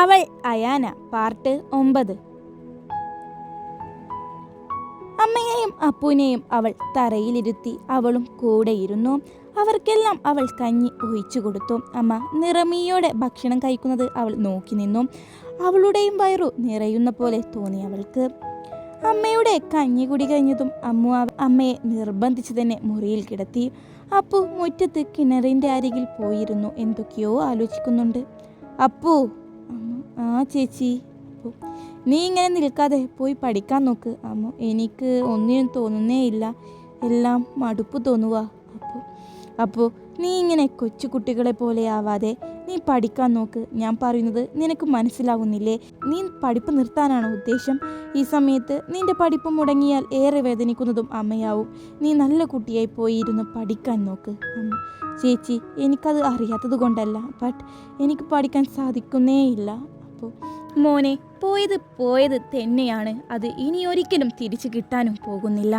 അവൾ അയാന പാർട്ട് 9. അമ്മയെയും അപ്പുവിനെയും അവൾ തറയിലിരുത്തി അവളും കൂടെയിരുന്നു. അവർക്കെല്ലാം അവൾ കഞ്ഞി ഒഴിച്ചു കൊടുത്തു. അമ്മ നിറമീയോടെ ഭക്ഷണം കഴിക്കുന്നത് അവൾ നോക്കി നിന്നു. അവളുടെയും വയറു നിറയുന്ന പോലെ തോന്നി അവൾക്ക്. അമ്മയുടെ കഞ്ഞി കുടി കഴിഞ്ഞതും അമ്മയെ നിർബന്ധിച്ച് തന്നെ മുറിയിൽ കിടത്തി. അപ്പു മുറ്റത്ത് കിണറിൻ്റെ അരികിൽ പോയിരുന്നു എന്തൊക്കെയോ ആലോചിക്കുന്നുണ്ട്. അപ്പു. ആ ചേച്ചി. നീ ഇങ്ങനെ നിൽക്കാതെ പോയി പഠിക്കാൻ നോക്ക്. അമ്മ എനിക്ക് ഒന്നിനും തോന്നുന്നേ ഇല്ല, എല്ലാം മടുപ്പ് തോന്നുക. അപ്പോൾ നീ ഇങ്ങനെ കൊച്ചു കുട്ടികളെ പോലെ ആവാതെ നീ പഠിക്കാൻ നോക്ക്. ഞാൻ പറയുന്നത് നിനക്ക് മനസ്സിലാവുന്നില്ലേ? നീ പഠിപ്പ് നിർത്താനാണോ ഉദ്ദേശം? ഈ സമയത്ത് നിന്റെ പഠിപ്പ് മുടങ്ങിയാൽ ഏറെ വേദനിക്കുന്നതും അമ്മയാവും. നീ നല്ല കുട്ടിയായി പോയിരുന്നു പഠിക്കാൻ നോക്ക്. അമ്മ. ചേച്ചി, എനിക്കത് അറിയാത്തത് കൊണ്ടല്ല, ബട്ട് എനിക്ക് പഠിക്കാൻ സാധിക്കുന്നേയില്ല. അപ്പോൾ മോനെ, പോയത് തന്നെയാണ്. അത് ഇനി ഒരിക്കലും തിരിച്ചു കിട്ടാനും പോകുന്നില്ല.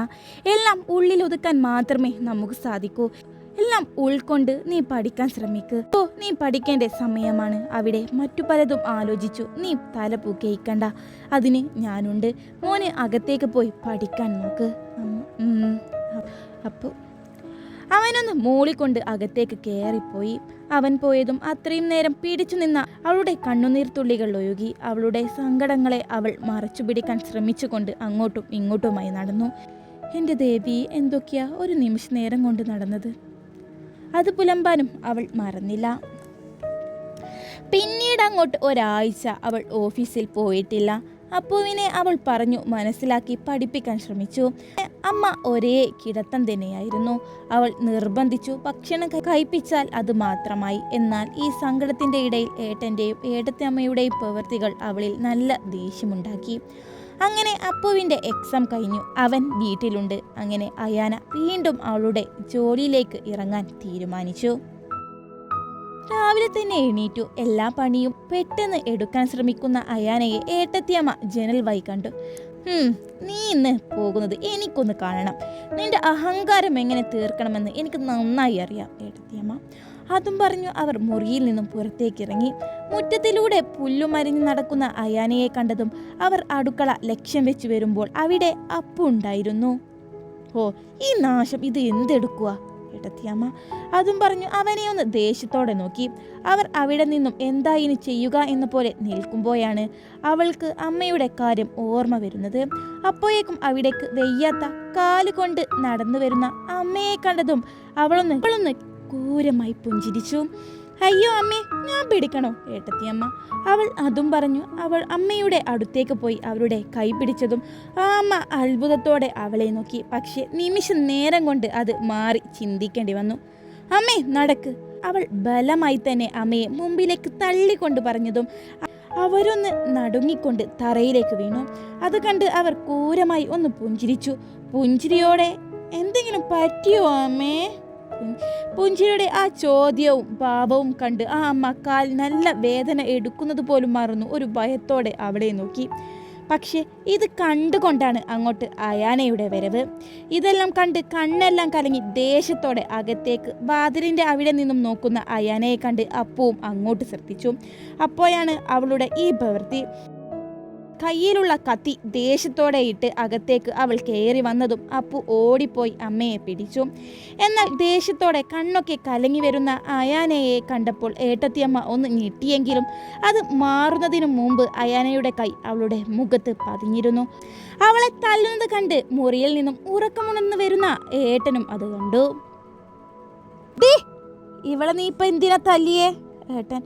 എല്ലാം ഉള്ളിൽ ഒതുക്കാൻ മാത്രമേ നമുക്ക് സാധിക്കൂ. എല്ലാം ഉൾക്കൊണ്ട് നീ പഠിക്കാൻ ശ്രമിക്ക്. നീ പഠിക്കേണ്ട സമയമാണ്. അവിടെ മറ്റു പലതും ആലോചിച്ചു നീ തല പൂക്കയിക്കണ്ട. അതിന് ഞാനുണ്ട്. മോന് അകത്തേക്ക് പോയി പഠിക്കാൻ നോക്ക്. അപ്പോൾ അവനൊന്ന് മൂളിക്കൊണ്ട് അകത്തേക്ക് കയറിപ്പോയി. അവൻ പോയതും അത്രയും നേരം പിടിച്ചു നിന്ന അവളുടെ കണ്ണുനീർ തുള്ളികൾ ഒഴുകി. അവളുടെ സങ്കടങ്ങളെ അവൾ മറച്ചു പിടിക്കാൻ ശ്രമിച്ചുകൊണ്ട് അങ്ങോട്ടും ഇങ്ങോട്ടുമായി നടന്നു. എൻ്റെ ദേവി, എന്തൊക്കെയാ ഒരു നിമിഷ നേരം കൊണ്ട് നടന്നത്? അത് പുലമ്പാനും അവൾ മറന്നില്ല. പിന്നീട് അങ്ങോട്ട് ഒരാഴ്ച അവൾ ഓഫീസിൽ പോയിട്ടില്ല. അപ്പുവിനെ അവൾ പറഞ്ഞു മനസ്സിലാക്കി പഠിപ്പിക്കാൻ ശ്രമിച്ചു. അമ്മ ഒരേ കിടത്തം തന്നെയായിരുന്നു. അവൾ നിർബന്ധിച്ചു ഭക്ഷണം കഴിപ്പിച്ചാൽ അത് മാത്രമായി. എന്നാൽ ഈ സങ്കടത്തിൻ്റെ ഇടയിൽ ഏട്ടൻ്റെയും ഏട്ടത്തിയമ്മയുടെയും പ്രവൃത്തികൾ അവളിൽ നല്ല ദേഷ്യമുണ്ടാക്കി. അങ്ങനെ അപ്പുവിൻ്റെ എക്സാം കഴിഞ്ഞു. അവൻ വീട്ടിലുണ്ട്. അങ്ങനെ അയാന വീണ്ടും അവളുടെ ജോലിയിലേക്ക് ഇറങ്ങാൻ തീരുമാനിച്ചു. രാവിലെ തന്നെ എണീറ്റു. എല്ലാ പണിയും പെട്ടെന്ന് എടുക്കാൻ ശ്രമിക്കുന്ന അയാനയെ ഏട്ടത്തിയമ്മ ജനൽ വഴി കണ്ടു. നീ ഇന്ന് പോകുന്നത് എനിക്കൊന്ന് കാണണം. നിന്റെ അഹങ്കാരം എങ്ങനെ തീർക്കണമെന്ന് എനിക്ക് നന്നായി അറിയാം ഏട്ടത്തിയമ്മ. അതും പറഞ്ഞു അവർ മുറിയിൽ നിന്നും പുറത്തേക്കിറങ്ങി. മുറ്റത്തിലൂടെ പുല്ലുമരിഞ്ഞ് നടക്കുന്ന അയാനയെ കണ്ടതും അവർ അടുക്കള ലക്ഷ്യം വെച്ച് വരുമ്പോൾ അവിടെ അപ്പു ഉണ്ടായിരുന്നു. ഓ, ഈ നാശം ഇത് എന്തെടുക്കുക ഏട്ടത്തിയമ്മ. അതും പറഞ്ഞു അവനെ ഒന്ന് ദേഷ്യത്തോടെ നോക്കി. അവർ അവിടെ നിന്നും എന്താ ഇനി ചെയ്യുക എന്ന പോലെ നിൽക്കുമ്പോഴാണ് അവൾക്ക് അമ്മയുടെ കാര്യം ഓർമ്മ വരുന്നത്. അപ്പോഴേക്കും അവിടേക്ക് വെയ്യാത്ത കാലുകൊണ്ട് നടന്നു വരുന്ന അമ്മയെ കണ്ടതും അവളൊന്ന് ക്രൂരമായി പുഞ്ചിരിച്ചു. അയ്യോ അമ്മേ, ഞാൻ പിടിക്കണോ ഏട്ടത്തിയമ്മ? അവൾ അതും പറഞ്ഞു അവൾ അമ്മയുടെ അടുത്തേക്ക് പോയി അവരുടെ കൈ പിടിച്ചതും ആ അമ്മ അത്ഭുതത്തോടെ അവളെ നോക്കി. പക്ഷെ നിമിഷ നേരം കൊണ്ട് അത് മാറി ചിന്തിക്കേണ്ടി വന്നു. അമ്മേ, നടക്ക്. അവൾ ബലമായി തന്നെ അമ്മയെ മുമ്പിലേക്ക് തള്ളിക്കൊണ്ട് പറഞ്ഞതും അവരൊന്ന് നടുങ്ങിക്കൊണ്ട് തറയിലേക്ക് വീണു. അത് കണ്ട് അവർ ക്രൂരമായി ഒന്ന് പുഞ്ചിരിച്ചു. പുഞ്ചിരിയോടെ എന്തെങ്കിലും പറ്റിയോ അമ്മേ? പുഞ്ചിരിയുടെ ആ ചോദ്യവും ഭാവവും കണ്ട് ആ അമ്മ കാൽ നല്ല വേദന എടുക്കുന്നത് പോലും മറന്നു ഒരു ഭയത്തോടെ അവളെ നോക്കി. പക്ഷെ ഇത് കണ്ടുകൊണ്ടാണ് അങ്ങോട്ട് അയാനയുടെ വരവ്. ഇതെല്ലാം കണ്ട് കണ്ണെല്ലാം കലങ്ങി ദേഷ്യത്തോടെ അകത്തേക്ക് വാതിലിൻ്റെ അവിടെ നിന്നും നോക്കുന്ന അയാനയെ കണ്ട് അപ്പുവും അങ്ങോട്ട് ശ്രദ്ധിച്ചു. അപ്പോഴാണ് അവളുടെ ഈ പ്രവൃത്തി. കയ്യിലുള്ള കത്തി ദേഷ്യത്തോടെ ഇട്ട് അകത്തേക്ക് അവൾ കയറി വന്നതും അപ്പു ഓടിപ്പോയി അമ്മയെ പിടിച്ചു. എന്നാൽ ദേഷ്യത്തോടെ കണ്ണൊക്കെ കലങ്ങി വരുന്ന അയാനയെ കണ്ടപ്പോൾ ഏട്ടത്തിയമ്മ ഒന്ന് ഞെട്ടിയെങ്കിലും അത് മാറുന്നതിനു മുമ്പ് അയാനയുടെ കൈ അവളുടെ മുഖത്ത് പതിഞ്ഞിരുന്നു. അവളെ തല്ലുന്നത് കണ്ട് മുറിയിൽ നിന്നും ഉറക്കമുണർന്നു വരുന്ന ഏട്ടനും അത് കണ്ടു. ഇവളെ നീ ഇപ്പൊ എന്തിനാ തല്ലിയേ? ഏട്ടൻ.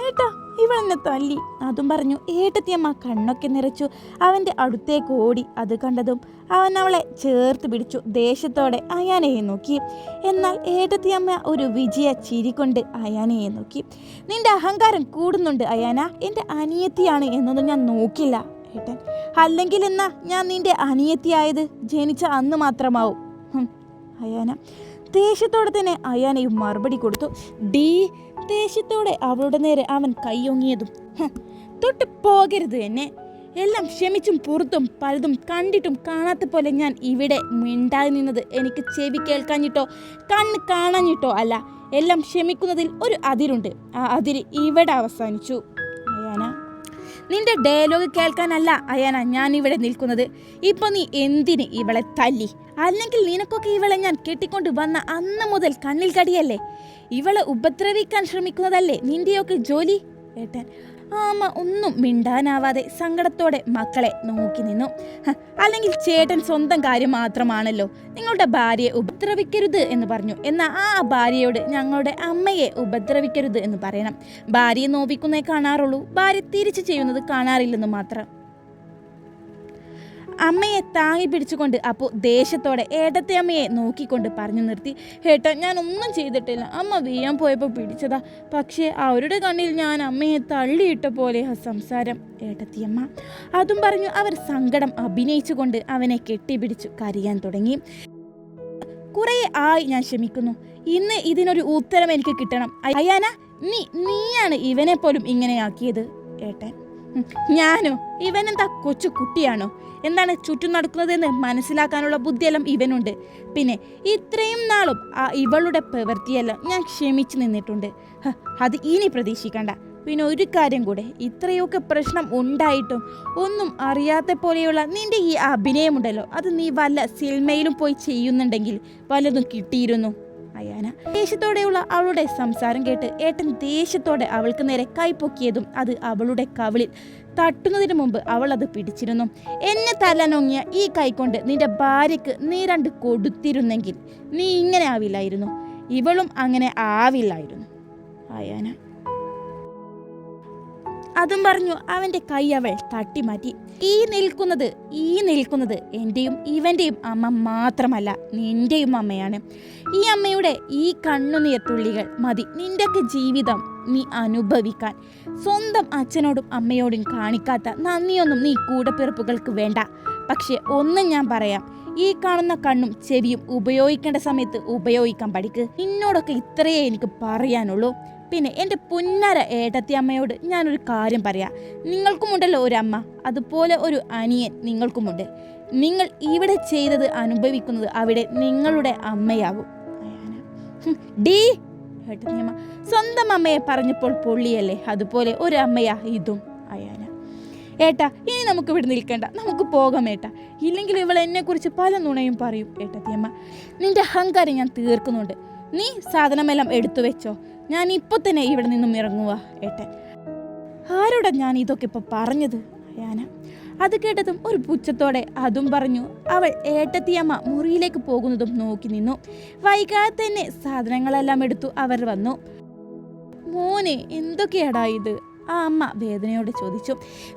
ഏട്ടാ, ഇവളെന്നെ തല്ലി. അതും പറഞ്ഞു ഏട്ടത്തിയമ്മ കണ്ണൊക്കെ നിറച്ചു അവൻ്റെ അടുത്തേക്ക് ഓടി. അത് കണ്ടതും അവൻ അവളെ ചേർത്ത് പിടിച്ചു ദേഷ്യത്തോടെ അയാനയെ നോക്കി. എന്നാൽ ഏട്ടത്തിയമ്മ ഒരു വിജയ ചിരി കൊണ്ട് അയാനയെ നോക്കി. നിന്റെ അഹങ്കാരം കൂടുന്നുണ്ട് അയാന. എൻ്റെ അനിയത്തിയാണ് എന്നൊന്നും ഞാൻ നോക്കില്ല ഏട്ടൻ. അല്ലെങ്കിൽ എന്നാ ഞാൻ നിന്റെ അനിയത്തിയായത് ജനിച്ച അന്ന് മാത്രമാവും. അയാന ദേഷ്യത്തോടെ തന്നെ അയാനയും മറുപടി കൊടുത്തു. ദേഷ്യത്തോടെ അവളുടെ നേരെ അവൻ കൈയൊങ്ങിയതും തൊട്ട് പോകരുത് എന്നെ. എല്ലാം ക്ഷമിച്ചും പുറത്തും പലതും കണ്ടിട്ടും കാണാത്ത പോലെ ഞാൻ ഇവിടെ മിണ്ടായി നിന്നത് എനിക്ക് ചെവി കേൾക്കാഞ്ഞിട്ടോ കണ്ണ് കാണാഞ്ഞിട്ടോ അല്ല. എല്ലാം ക്ഷമിക്കുന്നതിൽ ഒരു അതിരുണ്ട്. ആ അതിര് ഇവിടെ അവസാനിച്ചു. അയാന നിന്റെ ഡയലോഗ് കേൾക്കാനല്ല അയാന ഞാൻ ഇവിടെ നിൽക്കുന്നത്. ഇപ്പൊ നീ എന്തിന് ഇവളെ തല്ലി? അല്ലെങ്കിൽ നിനക്കൊക്കെ ഇവളെ ഞാൻ കെട്ടിക്കൊണ്ട് വന്ന അന്ന് മുതൽ കണ്ണിൽ കടിയല്ലേ? ഇവളെ ഉപദ്രവിക്കാൻ ശ്രമിക്കുന്നതല്ലേ നിന്റെയൊക്കെ ജോലി? ഏട്ടൻ ആമ ഒന്നും മിണ്ടാനാവാതെ സങ്കടത്തോടെ മക്കളെ നോക്കി നിന്നു. അല്ലെങ്കിൽ ചേട്ടൻ സ്വന്തം കാര്യം മാത്രമാണല്ലോ നിങ്ങളുടെ ഭാര്യയെ ഉപദ്രവിക്കരുത് എന്ന് പറഞ്ഞു. എന്നാൽ ആ ഭാര്യയോട് ഞങ്ങളുടെ അമ്മയെ ഉപദ്രവിക്കരുത് എന്ന് പറയണം. ഭാര്യയെ നോവിക്കുന്നേ കാണാറുള്ളൂ, ഭാര്യ തിരിച്ചു ചെയ്യുന്നത് കാണാറില്ലെന്ന് മാത്രം. അമ്മയെ താങ്ങി പിടിച്ചുകൊണ്ട് അപ്പോൾ ദേഷ്യത്തോടെ ഏട്ടത്തെ അമ്മയെ നോക്കിക്കൊണ്ട് പറഞ്ഞു നിർത്തി. ഏട്ടാ ഞാനൊന്നും ചെയ്തിട്ടില്ല, അമ്മ വീയാൻ പോയപ്പോൾ പിടിച്ചതാ. പക്ഷേ അവരുടെ കണ്ണിൽ ഞാൻ അമ്മയെ തള്ളിയിട്ട പോലെ ആ സംസാരം. ഏട്ടത്തിയമ്മ അതും പറഞ്ഞു അവർ സങ്കടം അഭിനയിച്ചുകൊണ്ട് അവനെ കെട്ടിപ്പിടിച്ചു കരയാൻ തുടങ്ങി. കുറേ ആയി ഞാൻ ക്ഷമിക്കുന്നു, ഇന്ന് ഇതിനൊരു ഉത്തരം എനിക്ക് കിട്ടണം. അയാന നീയാണ് ഇവനെ പോലും ഇങ്ങനെയാക്കിയത്. ഏട്ടൻ ഞാനോ? ഇവനെന്താ കൊച്ചു കുട്ടിയാണോ? എന്താണ് ചുറ്റും നടക്കുന്നതെന്ന് മനസ്സിലാക്കാനുള്ള ബുദ്ധിയെല്ലാം ഇവനുണ്ട്. പിന്നെ ഇത്രയും നാളും ഇവളുടെ പ്രവൃത്തിയെല്ലാം ഞാൻ ക്ഷമിച്ചു നിന്നിട്ടുണ്ട്. അത് ഇനി പ്രതീക്ഷിക്കണ്ട. പിന്നെ ഒരു കാര്യം കൂടെ, ഇത്രയൊക്കെ പ്രശ്നം ഉണ്ടായിട്ടും ഒന്നും അറിയാത്ത പോലെയുള്ള നിന്റെ ഈ അഭിനയമുണ്ടല്ലോ, അത് നീ വല്ല സിനിമയിലും പോയി ചെയ്യുന്നുണ്ടെങ്കിൽ വല്ലതും കിട്ടിയിരുന്നു. അയാന ദേഷ്യത്തോടെയുള്ള അവളുടെ സംസാരം കേട്ട് ഏട്ടൻ ദേഷ്യത്തോടെ അവൾക്ക് നേരെ കൈപ്പൊക്കിയതും അത് അവളുടെ കവിളിൽ തട്ടുന്നതിന് മുമ്പ് അവൾ അത് പിടിച്ചിരുന്നു. എന്നെ തല്ലാനൊങ്ങിയ ഈ കൈകൊണ്ട് നിന്റെ ഭാര്യയ്ക്ക് നീ 2 കൊടുത്തിരുന്നെങ്കിൽ നീ ഇങ്ങനെ ആവില്ലായിരുന്നു, ഇവളും അങ്ങനെ ആവില്ലായിരുന്നു. അയാന അതും പറഞ്ഞു അവൻ്റെ കൈ അവൾ തട്ടിമാറ്റി. ഈ നിൽക്കുന്നത് എൻ്റെയും ഇവൻ്റെയും അമ്മ മാത്രമല്ല, നിൻ്റെയും അമ്മയാണ്. ഈ അമ്മയുടെ ഈ കണ്ണുനീർ തുള്ളികൾ മതി നിൻ്റെയൊക്കെ ജീവിതം നീ അനുഭവിക്കാൻ. സ്വന്തം അച്ഛനോടും അമ്മയോടും കാണിക്കാത്ത നന്ദിയൊന്നും നീ കൂടപ്പിറപ്പുകൾക്ക് വേണ്ട. പക്ഷെ ഒന്നും ഞാൻ പറയാം, ഈ കാണുന്ന കണ്ണും ചെവിയും ഉപയോഗിക്കേണ്ട സമയത്ത് ഉപയോഗിക്കാൻ പഠിക്ക്. നിന്നോടൊക്കെ ഇത്രയേ എനിക്ക് പറയാനുള്ളൂ. പിന്നെ എൻ്റെ പുന്നാര ഏട്ടത്തി അമ്മയോട് ഞാനൊരു കാര്യം പറയാം. നിങ്ങൾക്കുമുണ്ടല്ലോ ഒരമ്മ, അതുപോലെ ഒരു അനിയൻ നിങ്ങൾക്കുമുണ്ട്. നിങ്ങൾ ഇവിടെ ചെയ്തത് അനുഭവിക്കുന്നത് അവിടെ നിങ്ങളുടെ അമ്മയാവും. ഡീ ഏട്ടത്തി അമ്മ സ്വന്തം അമ്മയെ പറഞ്ഞപ്പോൾ പൊള്ളിയല്ലേ, അതുപോലെ ഒരു അമ്മയാ ഇതും. അയാന ഏട്ടാ ഇനി നമുക്ക് ഇവിടെ നിൽക്കേണ്ട, നമുക്ക് പോകാം ഏട്ടാ, ഇല്ലെങ്കിൽ ഇവൾ എന്നെക്കുറിച്ച് പല നുണയും പറയും. ഏട്ടത്തിയമ്മ നിന്റെ അഹങ്കാരം ഞാൻ തീർക്കുന്നുണ്ട്, നീ സാധനമെല്ലാം എടുത്തു വെച്ചോ, ഞാൻ ഇപ്പോൾ തന്നെ ഇവിടെ നിന്നും ഇറങ്ങുക. ഏട്ടൻ ആരോടാ ഞാൻ ഇതൊക്കെ ഇപ്പോൾ പറഞ്ഞത്? അയാന അത് കേട്ടതും ഒരു പുച്ഛത്തോടെ അതും പറഞ്ഞു. അവൾ ഏട്ടത്തിയമ്മ മുറിയിലേക്ക് പോകുന്നതും നോക്കി നിന്നു. വൈകാതെ തന്നെ സാധനങ്ങളെല്ലാം എടുത്തു അവർ വന്നു. മോനെ എന്തൊക്കെയാടാ ഇത്? ആ അമ്മ വേദനയോടെ ചോദിച്ചു.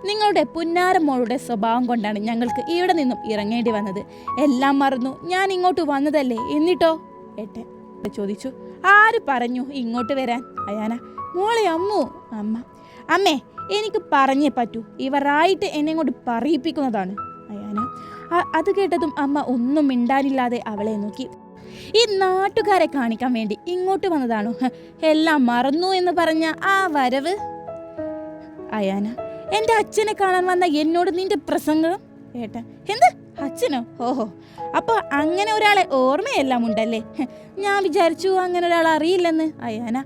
നിങ്ങളുടെ പുന്നാരമോളുടെ സ്വഭാവം കൊണ്ടാണ് ഞങ്ങൾക്ക് ഇവിടെ നിന്നും ഇറങ്ങേണ്ടി വന്നത്. എല്ലാം മറന്നു ഞാൻ ഇങ്ങോട്ട് വന്നതല്ലേ, എന്നിട്ടോ? ഏട്ടൻ ചോദിച്ചു. ആര് പറഞ്ഞു ഇങ്ങോട്ട് വരാൻ? അയാന മോളെ അമ്മു. അമ്മേ എനിക്ക് പറഞ്ഞേ പറ്റൂ, ഇവരായിട്ട് എന്നെ കൊണ്ട് പറയിപ്പിക്കുന്നതാണ്. അയാന അത് കേട്ടതും അമ്മ ഒന്നും മിണ്ടാനില്ലാതെ അവളെ നോക്കി. ഈ നാട്ടുകാരെ കാണിക്കാൻ വേണ്ടി ഇങ്ങോട്ട് വന്നതാണോ? എല്ലാം മറന്നു എന്ന് പറഞ്ഞ ആ വരവ്? അയാന എൻ്റെ അച്ഛനെ കാണാൻ വന്ന എന്നോട് നിന്റെ പ്രസംഗം? ഏട്ടൻ എന്ത് അച്ഛനോ? ഓഹോ, അപ്പോൾ അങ്ങനെ ഒരാളെ ഓർമ്മയെല്ലാം ഉണ്ടല്ലേ, ഞാൻ വിചാരിച്ചു അങ്ങനെ ഒരാൾ അറിയില്ലെന്ന്. അയാന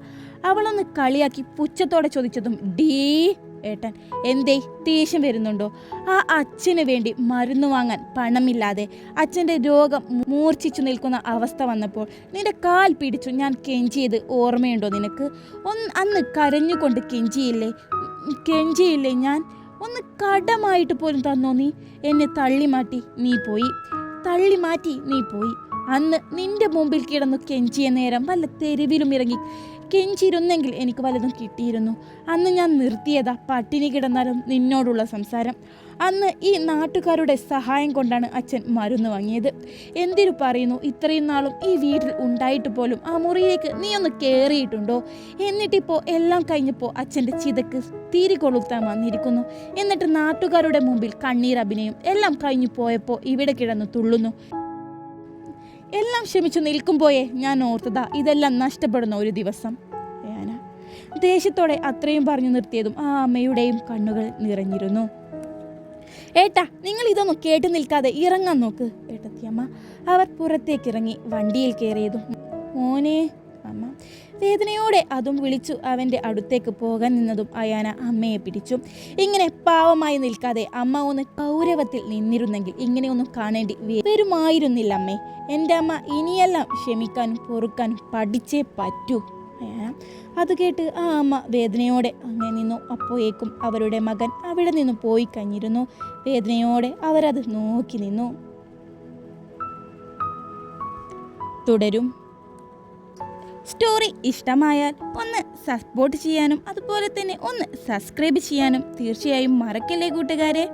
അവളൊന്ന് കളിയാക്കി പുച്ഛത്തോടെ ചോദിച്ചതും ഡീ. ഏട്ടൻ എന്തേ ദേഷ്യം വരുന്നുണ്ടോ? ആ അച്ഛന് വേണ്ടി മരുന്ന് വാങ്ങാൻ പണമില്ലാതെ അച്ഛൻ്റെ രോഗം മൂർച്ഛിച്ചു നിൽക്കുന്ന അവസ്ഥ വന്നപ്പോൾ നിന്റെ കാൽ പിടിച്ചു ഞാൻ കെഞ്ചിയത് ഓർമ്മയുണ്ടോ നിനക്ക്? അന്ന് കരഞ്ഞുകൊണ്ട് കെഞ്ചിയില്ലേ ഞാൻ? ഒന്ന് കടമായിട്ട് പോലും തന്നോ നീ? എന്നെ തള്ളി മാറ്റി നീ പോയി. അന്ന് നിന്റെ മുമ്പിൽ കിടന്നു കെഞ്ചിയ നേരം വല്ല തെരുവിലും ഇറങ്ങി കെഞ്ചിരുന്നെങ്കിൽ എനിക്ക് വല്ലതും കിട്ടിയിരുന്നു. അന്ന് ഞാൻ നിർത്തിയതാ പട്ടിണി കിടന്നാലും നിന്നോടുള്ള സംസാരം. അന്ന് ഈ നാട്ടുകാരുടെ സഹായം കൊണ്ടാണ് അച്ഛൻ മരുന്ന് വാങ്ങിയത്. എന്തിനു പറയുന്നു, ഇത്രയും നാളും ഈ വീട്ടിൽ ഉണ്ടായിട്ട് പോലും ആ മുറിയിലേക്ക് നീ ഒന്ന് കയറിയിട്ടുണ്ടോ? എന്നിട്ടിപ്പോൾ എല്ലാം കഴിഞ്ഞപ്പോൾ അച്ഛൻ്റെ ചിതക്ക് തിരി കൊളുത്താൻ വന്നിരിക്കുന്നു. എന്നിട്ട് നാട്ടുകാരുടെ മുമ്പിൽ കണ്ണീരഭിനയം എല്ലാം കഴിഞ്ഞു പോയപ്പോൾ ഇവിടെ കിടന്നു തുള്ളുന്നു. എല്ലാം ക്ഷമിച്ചു നിൽക്കുമ്പോയേ ഞാൻ ഓർത്തതാ ഇതെല്ലാം നഷ്ടപ്പെടുന്ന ഒരു ദിവസം. ദേഷ്യത്തോടെ അത്രയും പറഞ്ഞു നിർത്തിയതും ആ അമ്മയുടെയും കണ്ണുകൾ നിറഞ്ഞിരുന്നു. ഏട്ടാ നിങ്ങൾ ഇതൊന്നും കേട്ടു നിൽക്കാതെ ഇറങ്ങാൻ നോക്ക്. ഏട്ടത്തിയമ്മ അവർ പുറത്തേക്കിറങ്ങി വണ്ടിയിൽ കയറിയതും മോനെ അമ്മ വേദനയോടെ അതും വിളിച്ചു അവൻ്റെ അടുത്തേക്ക് പോകാൻ നിന്നതും അയാന അമ്മയെ പിടിച്ചു. ഇങ്ങനെ പാവമായി നിൽക്കാതെ അമ്മ ഒന്ന് ഗൗരവത്തിൽ നിന്നിരുന്നെങ്കിൽ ഇങ്ങനെയൊന്നും കാണേണ്ടി വരുമായിരുന്നില്ല അമ്മേ. എൻ്റെ അമ്മ ഇനിയെല്ലാം ക്ഷമിക്കാനും പൊറുക്കാനും പഠിച്ചേ പറ്റൂ. അയാന അത് കേട്ട് ആ അമ്മ വേദനയോടെ അങ്ങനെ നിന്നു. അപ്പോഴേക്കും അവരുടെ മകൻ അവിടെ നിന്നും പോയി കഴിഞ്ഞിരുന്നു. വേദനയോടെ അവരത് നോക്കി നിന്നു. തുടരും. സ്റ്റോറി ഇഷ്ടമായാൽ ഒന്ന് സപ്പോർട്ട് ചെയ്യാനും അതുപോലെ തന്നെ ഒന്ന് സബ്സ്ക്രൈബ് ചെയ്യാനും തീർച്ചയായും മറക്കല്ലേ കൂട്ടുകാരെ.